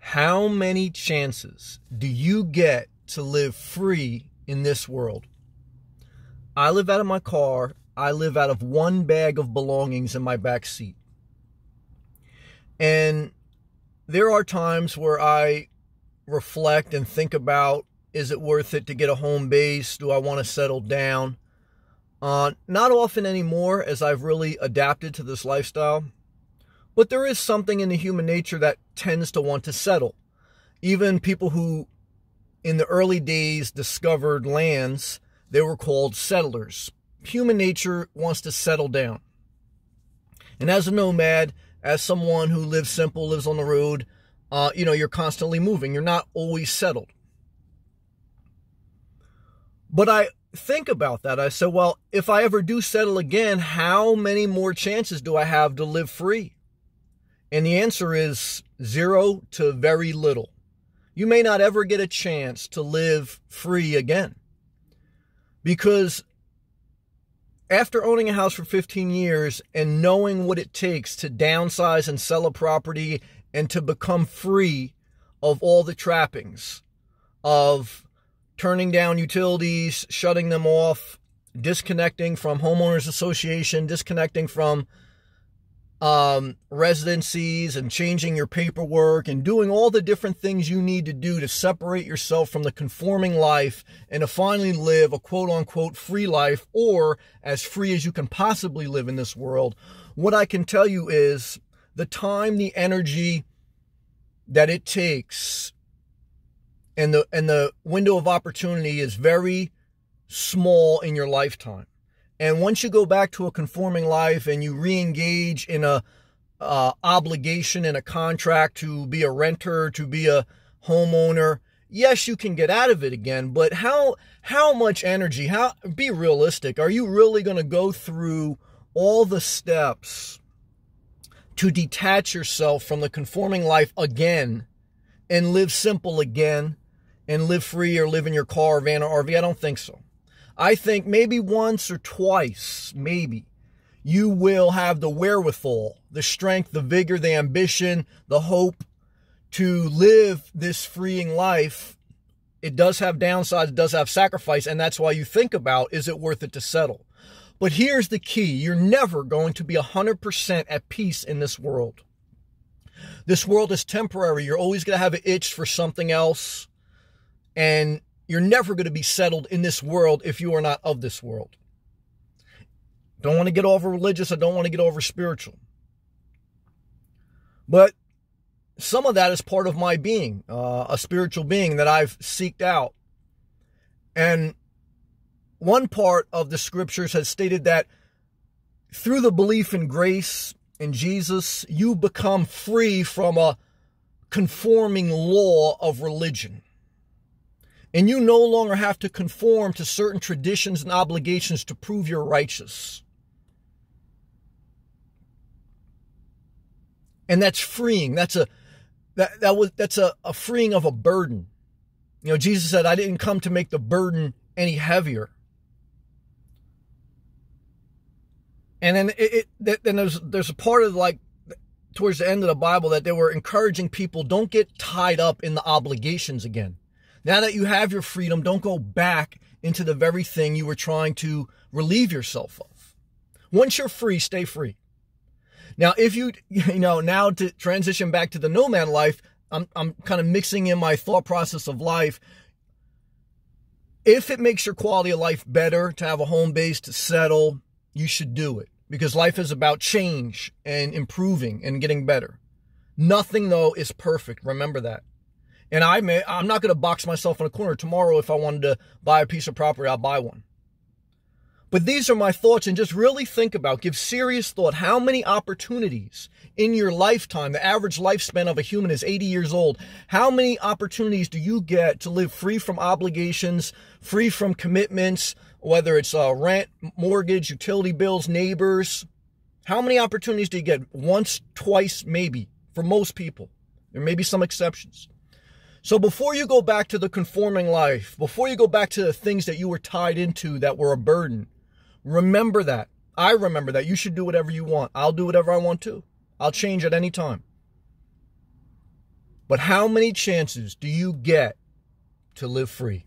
How many chances do you get to live free in this world? I live out of my car. I live out of one bag of belongings in my back seat. And there are times where I reflect and think about, is it worth it to get a home base? Do I want to settle down? Not often anymore, as I've really adapted to this lifestyle. But there is something in the human nature that tends to want to settle. Even people who in the early days discovered lands, they were called settlers. Human nature wants to settle down. And as a nomad, as someone who lives simple, lives on the road, you're constantly moving. You're not always settled. But I think about that. I said, well, if I ever do settle again, how many more chances do I have to live free? And the answer is 0 to very little. You may not ever get a chance to live free again. Because after owning a house for 15 years and knowing what it takes to downsize and sell a property and to become free of all the trappings of turning down utilities, shutting them off, disconnecting from homeowners association, disconnecting from residencies and changing your paperwork and doing all the different things you need to do to separate yourself from the conforming life and to finally live a quote-unquote free life, or as free as you can possibly live in this world. What I can tell you is the time, the energy that it takes and the window of opportunity is very small in your lifetime. And once you go back to a conforming life and you re-engage in a obligation in a contract to be a renter, to be a homeowner, yes, you can get out of it again. But how much energy? Be realistic. Are you really going to go through all the steps to detach yourself from the conforming life again and live simple again and live free, or live in your car, van, or RV? I don't think so. I think maybe once or twice, maybe, you will have the wherewithal, the strength, the vigor, the ambition, the hope to live this freeing life. It does have downsides, it does have sacrifice, and that's why you think about, is it worth it to settle? But here's the key. You're never going to be 100% at peace in this world. This world is temporary. You're always going to have an itch for something else, and you're never going to be settled in this world if you are not of this world. Don't want to get over religious. I don't want to get over spiritual. But some of that is part of my being, a spiritual being that I've seeked out. And one part of the scriptures has stated that through the belief in grace in Jesus, you become free from a conforming law of religion. And you no longer have to conform to certain traditions and obligations to prove you're righteous. And that's freeing. That's a freeing of a burden. You know, Jesus said, I didn't come to make the burden any heavier. And then there's a part of, like, towards the end of the Bible that they were encouraging people, don't get tied up in the obligations again. Now that you have your freedom, don't go back into the very thing you were trying to relieve yourself of. Once you're free, stay free. Now, if now to transition back to the nomad life, I'm kind of mixing in my thought process of life. If it makes your quality of life better to have a home base, to settle, you should do it. Because life is about change and improving and getting better. Nothing, though, is perfect. Remember that. And I'm not going to box myself in a corner. Tomorrow, if I wanted to buy a piece of property, I'll buy one. But these are my thoughts, and just really think about, give serious thought, how many opportunities in your lifetime, the average lifespan of a human is 80 years old. How many opportunities do you get to live free from obligations, free from commitments, whether it's rent, mortgage, utility bills, neighbors? How many opportunities do you get? Once, twice, maybe, for most people. There may be some exceptions. So before you go back to the conforming life, before you go back to the things that you were tied into that were a burden, remember that. I remember that. You should do whatever you want. I'll do whatever I want to. I'll change at any time. But how many chances do you get to live free?